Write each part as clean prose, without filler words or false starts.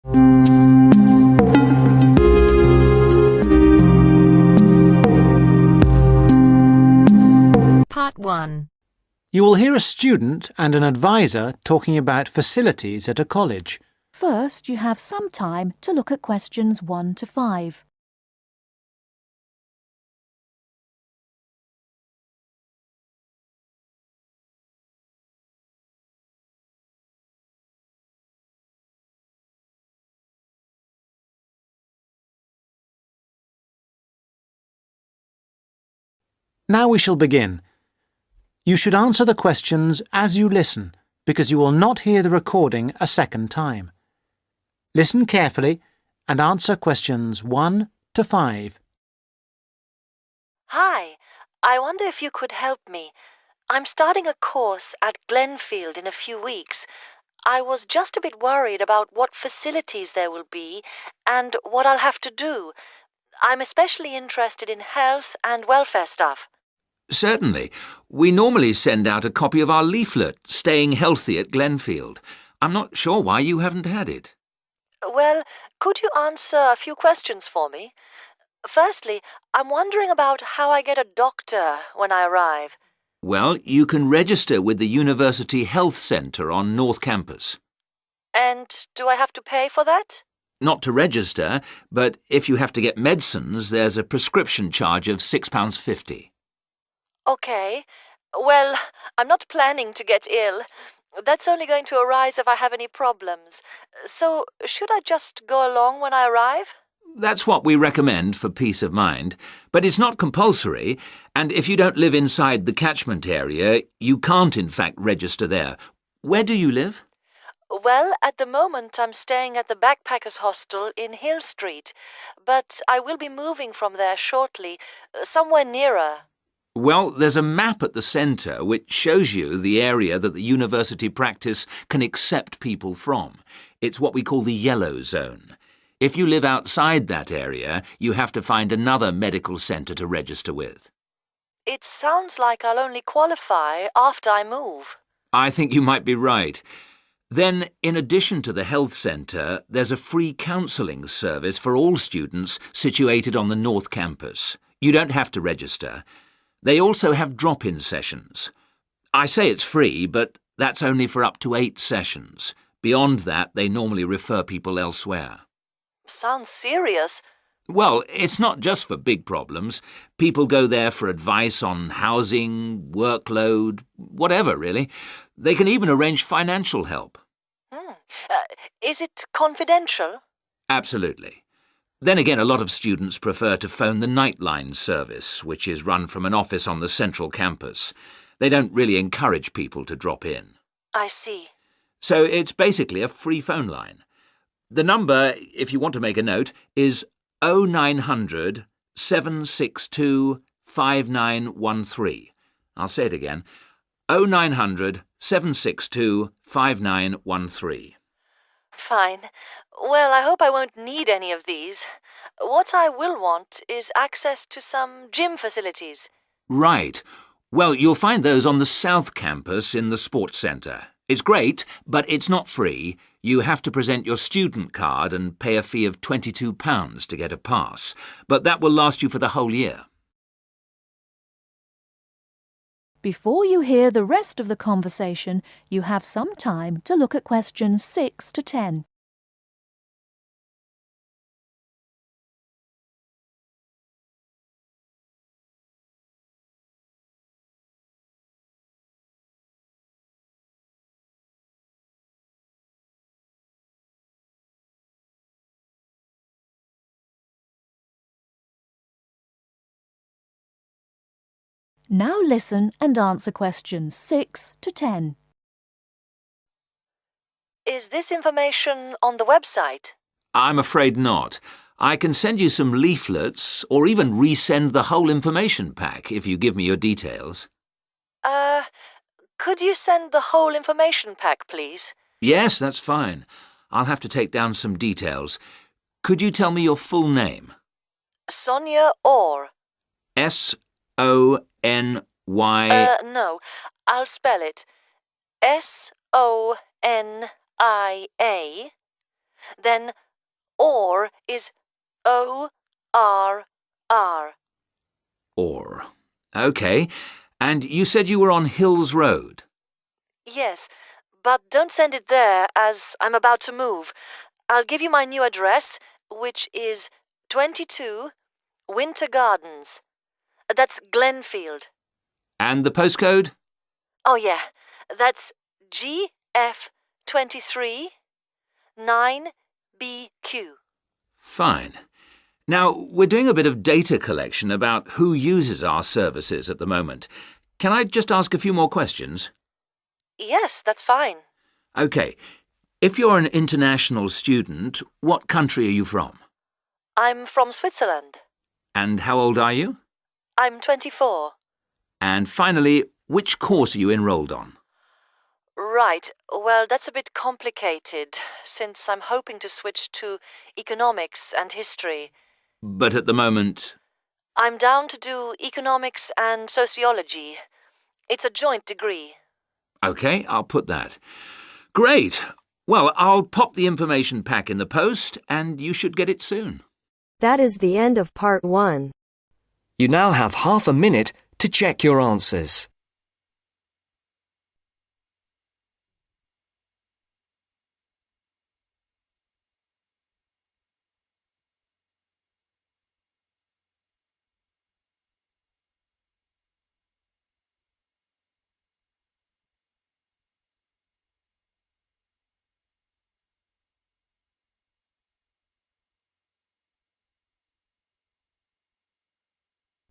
Part 1. You will hear a student and an advisor talking about facilities at a college. First, you have some time to look at questions 1 to 5. Now we shall begin. You should answer the questions as you listen, because you will not hear the recording a second time. Listen carefully and answer questions 1 to 5. Hi, I wonder if you could help me. I'm starting a course at Glenfield in a few weeks. I was just a bit worried about what facilities there will be and what I'll have to do. I'm especially interested in health and welfare stuff. Certainly. We normally send out a copy of our leaflet, Staying Healthy at Glenfield. I'm not sure why you haven't had it. Well, could you answer a few questions for me? Firstly, I'm wondering about how I get a doctor when I arrive. Well, you can register with the University Health Centre on North Campus. And do I have to pay for that? Not to register, but if you have to get medicines, there's a prescription charge of £6.50. Okay. Well, I'm not planning to get ill. That's only going to arise if I have any problems. So, should I just go along when I arrive? That's what we recommend for peace of mind, but it's not compulsory, and if you don't live inside the catchment area, you can't in fact register there. Where do you live? Well, at the moment I'm staying at the Backpackers Hostel in Hill Street, but I will be moving from there shortly, somewhere nearer. Well, there's a map at the centre which shows you the area that the university practice can accept people from. It's what we call the yellow zone. If you live outside that area, you have to find another medical centre to register with. It sounds like I'll only qualify after I move. I think you might be right. Then, in addition to the health centre, there's a free counselling service for all students situated on the North Campus. You don't have to register. They also have drop-in sessions. I say it's free, but that's only for up to 8 sessions. Beyond that, they normally refer people elsewhere. Sounds serious. Well, it's not just for big problems. People go there for advice on housing, workload, whatever, really. They can even arrange financial help. Is it confidential? Absolutely. Then again, a lot of students prefer to phone the Nightline service, which is run from an office on the central campus. They don't really encourage people to drop in. I see. So it's basically a free phone line. The number, if you want to make a note, is 0900 762 5913. I'll say it again. 0900 762 5913. Fine. Well, I hope I won't need any of these. What I will want is access to some gym facilities. Right. Well, you'll find those on the South Campus in the Sports Centre. It's great, but it's not free. You have to present your student card and pay a fee of £22 to get a pass. But that will last you for the whole year. Before you hear the rest of the conversation, you have some time to look at questions 6 to 10. Now listen and answer questions 6 to 10. Is this information on the website? I'm afraid not. I can send you some leaflets or even resend the whole information pack if you give me your details. Could you send the whole information pack, please? Yes, that's fine. I'll have to take down some details. Could you tell me your full name? Sonia Orr. S-O-N-Y... No, I'll spell it. S-O-N-I-A, Then or is O-R-R. Or. OK. And you said you were on Hills Road? Yes, but don't send it there as I'm about to move. I'll give you my new address, which is 22 Winter Gardens. That's Glenfield. And the postcode? Oh, yeah, that's GF23 9BQ. Fine. Now, we're doing a bit of data collection about who uses our services at the moment. Can I just ask a few more questions? Yes, that's fine. OK. If you're an international student, what country are you from? I'm from Switzerland. And how old are you? I'm 24. And finally, which course are you enrolled on? Right. Well, that's a bit complicated, since I'm hoping to switch to economics and history. But at the moment... I'm down to do economics and sociology. It's a joint degree. OK, I'll put that. Great. Well, I'll pop the information pack in the post, and you should get it soon. That is the end of part 1. You now have half a minute to check your answers.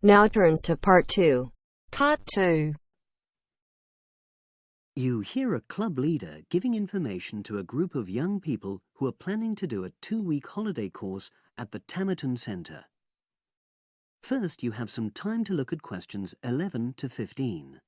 Now turns to part 2. Part 2. You hear a club leader giving information to a group of young people who are planning to do a 2-week holiday course at the Tamerton Centre. First, you have some time to look at questions 11 to 15.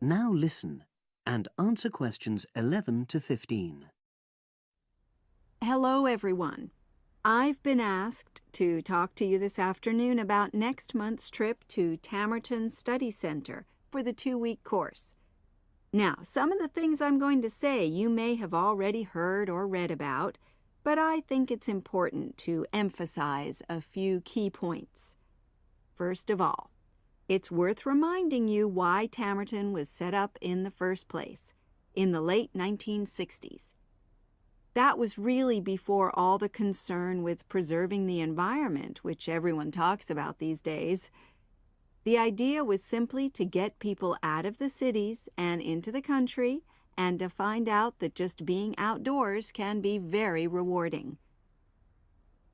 Now listen and answer questions 11 to 15. Hello, everyone. I've been asked to talk to you this afternoon about next month's trip to Tamerton Study Center for the 2-week course. Now, some of the things I'm going to say you may have already heard or read about, but I think it's important to emphasize a few key points. First of all, it's worth reminding you why Tamerton was set up in the first place, in the late 1960s. That was really before all the concern with preserving the environment, which everyone talks about these days. The idea was simply to get people out of the cities and into the country, and to find out that just being outdoors can be very rewarding.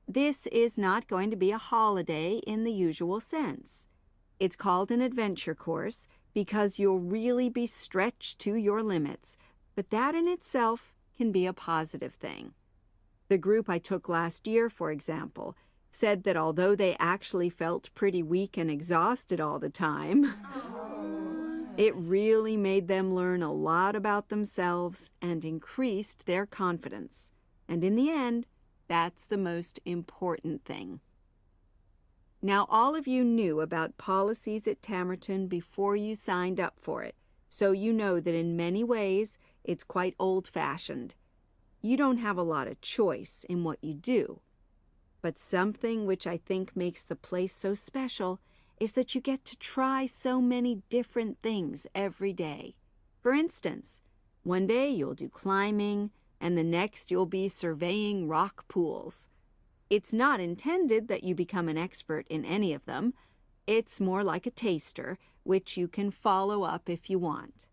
This is not going to be a holiday in the usual sense. It's called an adventure course because you'll really be stretched to your limits, but that in itself can be a positive thing. The group I took last year, for example, said that although they actually felt pretty weak and exhausted all the time, it really made them learn a lot about themselves and increased their confidence. And in the end, that's the most important thing. Now, all of you knew about policies at Tamerton before you signed up for it, so you know that in many ways it's quite old-fashioned. You don't have a lot of choice in what you do. But something which I think makes the place so special is that you get to try so many different things every day. For instance, one day you'll do climbing, and the next you'll be surveying rock pools. It's not intended that you become an expert in any of them. It's more like a taster, which you can follow up if you want.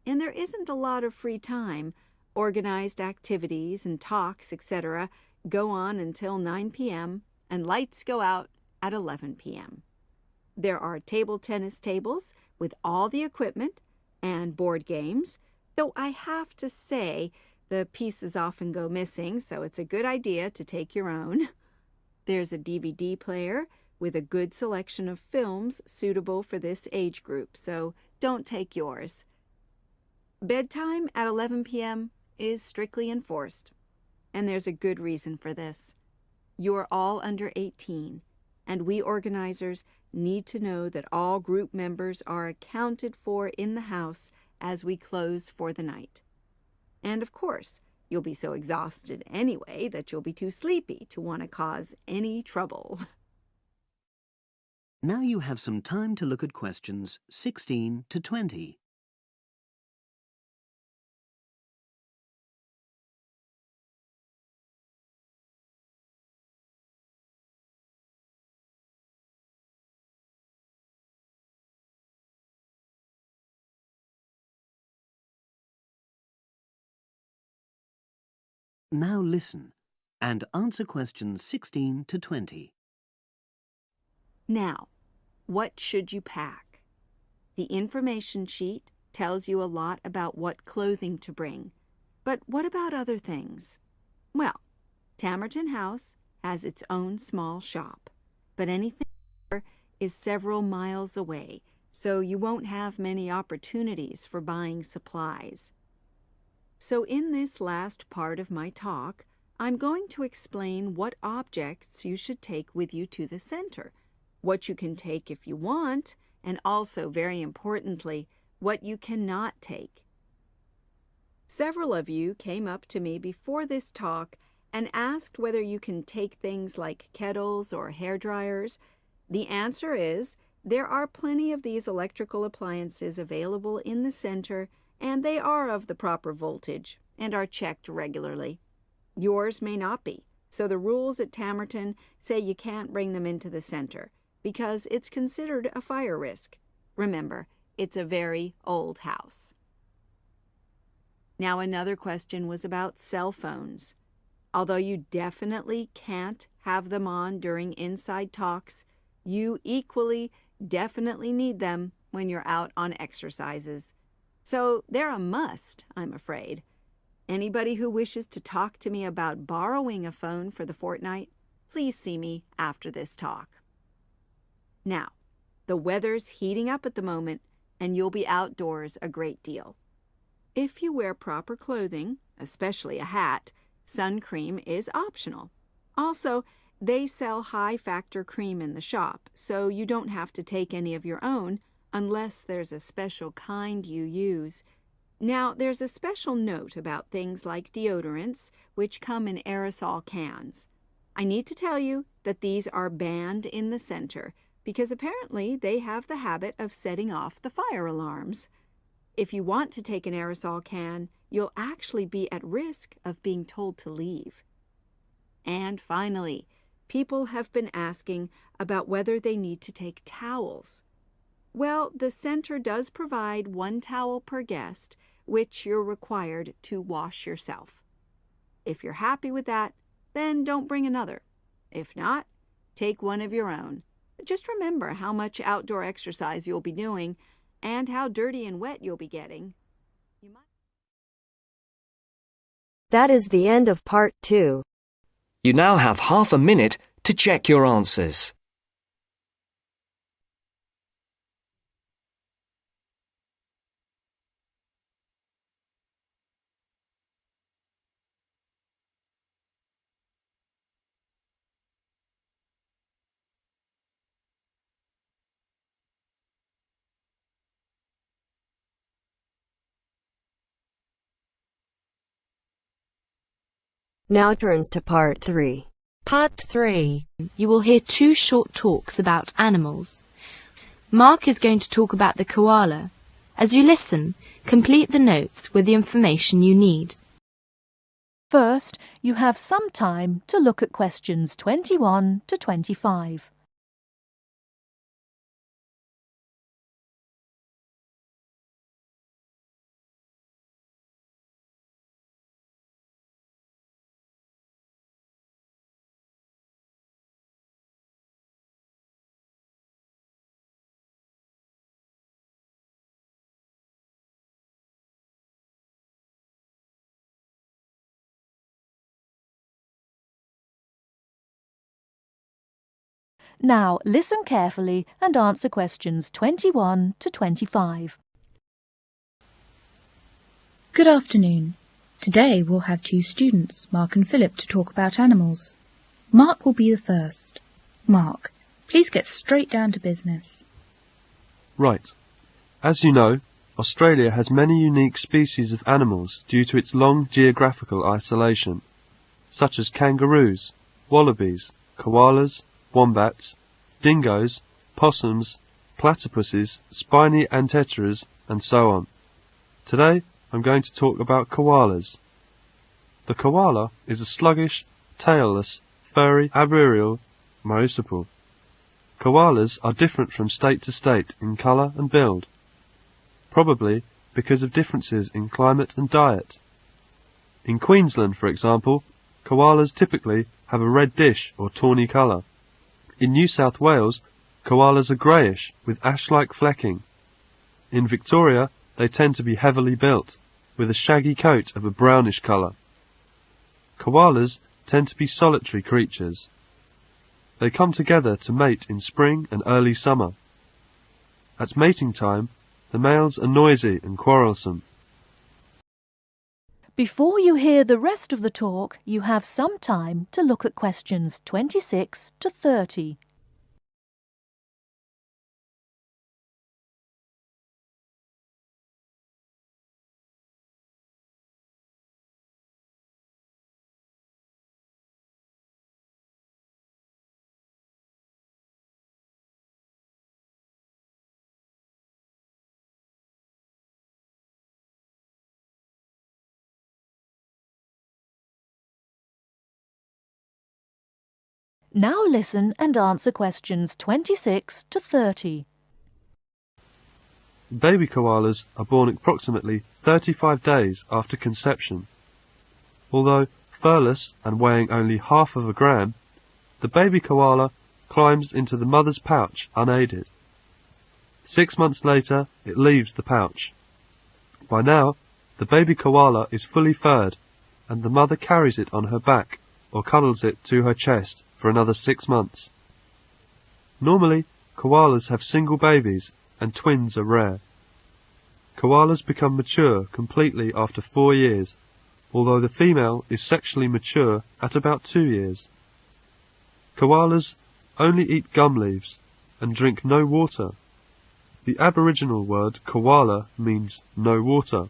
And there isn't a lot of free time. Organized activities and talks, etc., go on until 9 p.m., and lights go out at 11 p.m. There are table tennis tables with all the equipment and board games, though I have to say The pieces often go missing, so it's a good idea to take your own. There's a DVD player with a good selection of films suitable for this age group, so don't take yours. Bedtime at 11 p.m. is strictly enforced, and there's a good reason for this. You're all under 18, and we organizers need to know that all group members are accounted for in the house as we close for the night. And of course, you'll be so exhausted anyway that you'll be too sleepy to want to cause any trouble. Now you have some time to look at questions 16 to 20. Now listen and answer questions 16 to 20. Now, what should you pack? The information sheet tells you a lot about what clothing to bring. But what about other things? Well, Tamerton House has its own small shop, but anything there is several miles away, so you won't have many opportunities for buying supplies. So in this last part of my talk, I'm going to explain what objects you should take with you to the center, what you can take if you want, and also, very importantly, what you cannot take. Several of you came up to me before this talk and asked whether you can take things like kettles or hair dryers. The answer is there are plenty of these electrical appliances available in the center, and they are of the proper voltage and are checked regularly. Yours may not be, so the rules at Tamerton say you can't bring them into the center because it's considered a fire risk. Remember, it's a very old house. Now, another question was about cell phones. Although you definitely can't have them on during inside talks, you equally definitely need them when you're out on exercises. So they're a must, I'm afraid. Anybody who wishes to talk to me about borrowing a phone for the fortnight, please see me after this talk. Now, the weather's heating up at the moment, and you'll be outdoors a great deal. If you wear proper clothing, especially a hat, sun cream is optional. Also, they sell high-factor cream in the shop, so you don't have to take any of your own unless there's a special kind you use. Now, there's a special note about things like deodorants, which come in aerosol cans. I need to tell you that these are banned in the center because apparently they have the habit of setting off the fire alarms. If you want to take an aerosol can, you'll actually be at risk of being told to leave. And finally, people have been asking about whether they need to take towels. Well, the center does provide 1 towel per guest, which you're required to wash yourself. If you're happy with that, then don't bring another. If not, take one of your own. Just remember how much outdoor exercise you'll be doing and how dirty and wet you'll be getting. That is the end of part 2. You now have half a minute to check your answers. Now turns to part 3. Part 3. You will hear 2 short talks about animals. Mark is going to talk about the koala. As you listen, complete the notes with the information you need. First, you have some time to look at questions 21 to 25. Now listen carefully and answer questions 21 to 25. Good afternoon. Today we'll have two students, Mark and Philip, to talk about animals. Mark will be the first. Mark, please get straight down to business. Right. As you know, Australia has many unique species of animals due to its long geographical isolation, such as kangaroos, wallabies, koalas, wombats, dingoes, possums, platypuses, spiny anteteras, and so on. Today, I'm going to talk about koalas. The koala is a sluggish, tailless, furry, arboreal marsupial. Koalas are different from state to state in colour and build, probably because of differences in climate and diet. In Queensland, for example, koalas typically have a red dish or tawny colour. In New South Wales, koalas are greyish with ash-like flecking. In Victoria, they tend to be heavily built, with a shaggy coat of a brownish colour. Koalas tend to be solitary creatures. They come together to mate in spring and early summer. At mating time, the males are noisy and quarrelsome. Before you hear the rest of the talk, you have some time to look at questions 26 to 30. Now listen and answer questions 26 to 30. Baby koalas are born approximately 35 days after conception. Although furless and weighing only half of a gram, the baby koala climbs into the mother's pouch unaided. 6 months later, it leaves the pouch. By now, the baby koala is fully furred, and the mother carries it on her back or cuddles it to her chest for another 6 months. Normally, koalas have single babies, and twins are rare. Koalas become mature completely after 4 years, although the female is sexually mature at about 2 years. Koalas only eat gum leaves and drink no water. The Aboriginal word koala means no water.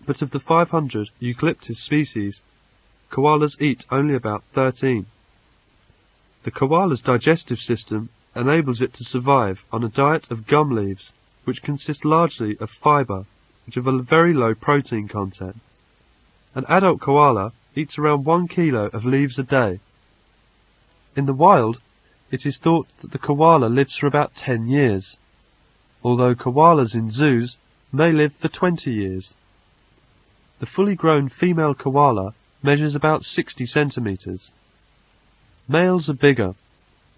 But of the 500 eucalyptus species, koalas eat only about 13. The koala's digestive system enables it to survive on a diet of gum leaves, which consist largely of fibre, which have a very low protein content. An adult koala eats around 1 kilo of leaves a day. In the wild, it is thought that the koala lives for about 10 years, although koalas in zoos may live for 20 years. The fully grown female koala measures about 60 centimetres. Males are bigger,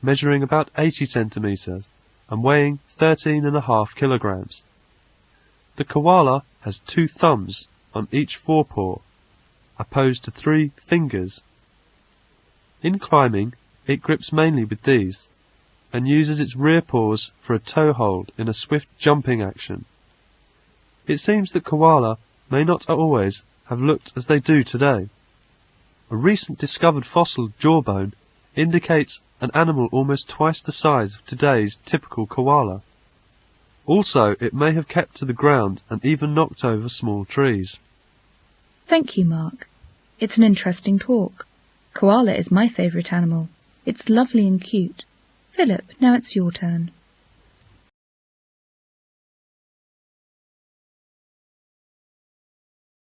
measuring about 80 centimetres and weighing 13.5 kilograms. The koala has 2 thumbs on each forepaw, opposed to 3 fingers. In climbing, it grips mainly with these, and uses its rear paws for a toe hold in a swift jumping action. It seems that koala may not always have looked as they do today. A recent discovered fossil jawbone indicates an animal almost twice the size of today's typical koala. Also, it may have kept to the ground and even knocked over small trees. Thank you, Mark. It's an interesting talk. Koala is my favourite animal. It's lovely and cute. Philip, now it's your turn.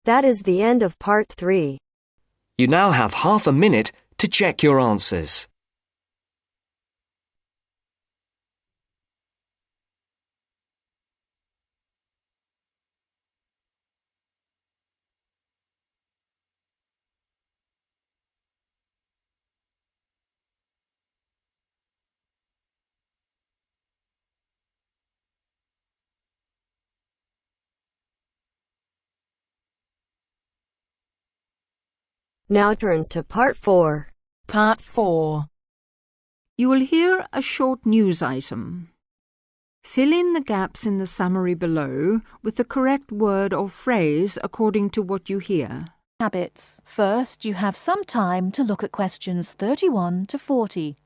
That is the end of part 3. You now have half a minute to check your answers. Now turns to part 4. Part 4. You will hear a short news item. Fill in the gaps in the summary below with the correct word or phrase according to what you hear. Habits. First, you have some time to look at questions 31 to 40.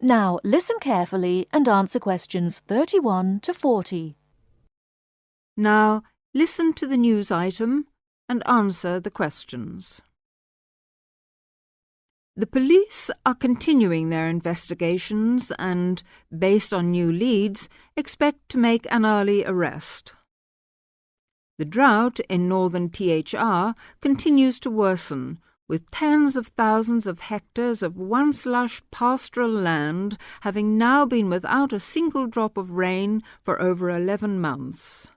Now, listen carefully and answer questions 31 to 40. Now, listen to the news item and answer the questions. The police are continuing their investigations and, based on new leads, expect to make an early arrest. The drought in northern THR continues to worsen, with tens of thousands of hectares of once lush pastoral land having now been without a single drop of rain for over 11 months.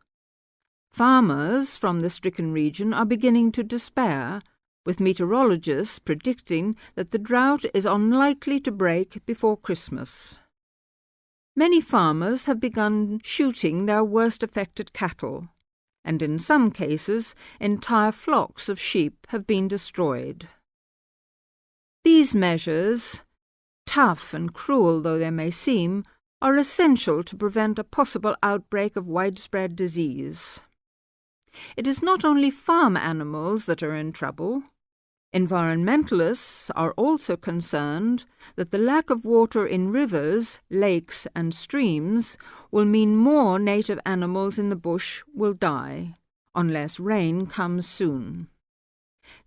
Farmers from the stricken region are beginning to despair, with meteorologists predicting that the drought is unlikely to break before Christmas. Many farmers have begun shooting their worst affected cattle, and in some cases entire flocks of sheep have been destroyed. These measures, tough and cruel though they may seem, are essential to prevent a possible outbreak of widespread disease. It is not only farm animals that are in trouble. Environmentalists are also concerned that the lack of water in rivers, lakes and streams will mean more native animals in the bush will die, unless rain comes soon.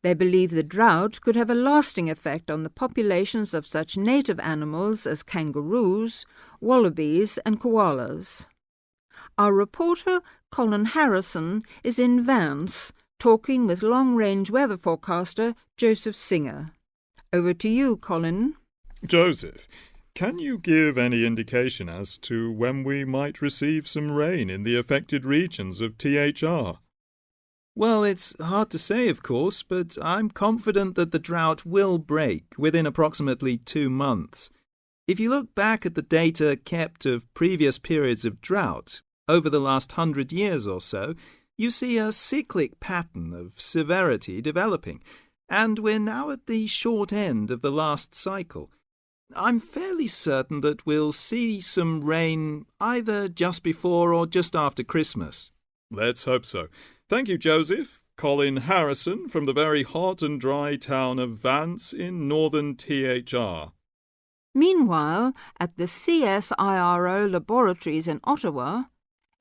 They believe the drought could have a lasting effect on the populations of such native animals as kangaroos, wallabies and koalas. Our reporter, Colin Harrison, is in Vance, talking with long-range weather forecaster Joseph Singer. Over to you, Colin. Joseph, can you give any indication as to when we might receive some rain in the affected regions of THR? Well, it's hard to say, of course, but I'm confident that the drought will break within approximately 2 months. If you look back at the data kept of previous periods of drought, over the last 100 years or so, you see a cyclic pattern of severity developing, and we're now at the short end of the last cycle. I'm fairly certain that we'll see some rain either just before or just after Christmas. Let's hope so. Thank you, Joseph. Colin Harrison from the very hot and dry town of Vance in northern THR. Meanwhile, at the CSIRO laboratories in Ottawa,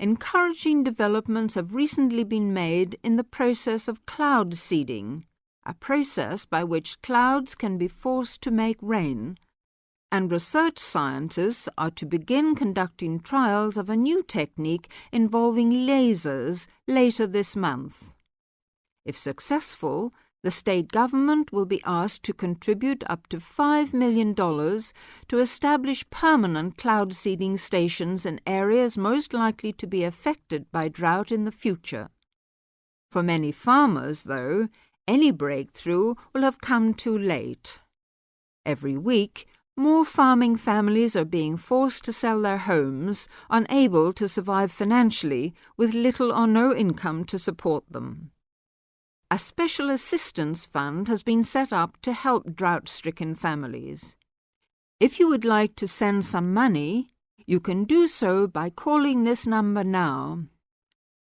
encouraging developments have recently been made in the process of cloud seeding, a process by which clouds can be forced to make rain, and research scientists are to begin conducting trials of a new technique involving lasers later this month. If successful, the state government will be asked to contribute up to $5 million to establish permanent cloud seeding stations in areas most likely to be affected by drought in the future. For many farmers, though, any breakthrough will have come too late. Every week, more farming families are being forced to sell their homes, unable to survive financially, with little or no income to support them. A special assistance fund has been set up to help drought-stricken families. If you would like to send some money, you can do so by calling this number now,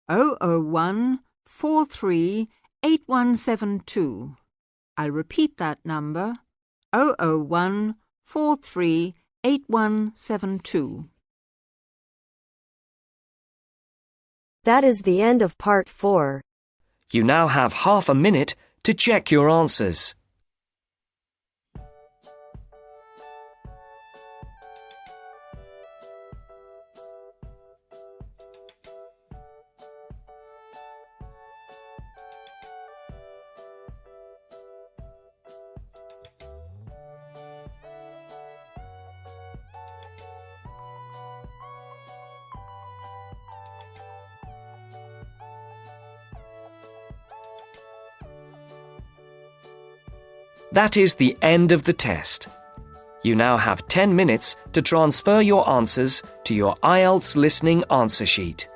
001 43 8172. I'll repeat that number, 001 43 8172. That is the end of part 4. You now have half a minute to check your answers. That is the end of the test. You now have 10 minutes to transfer your answers to your Ielts listening answer sheet.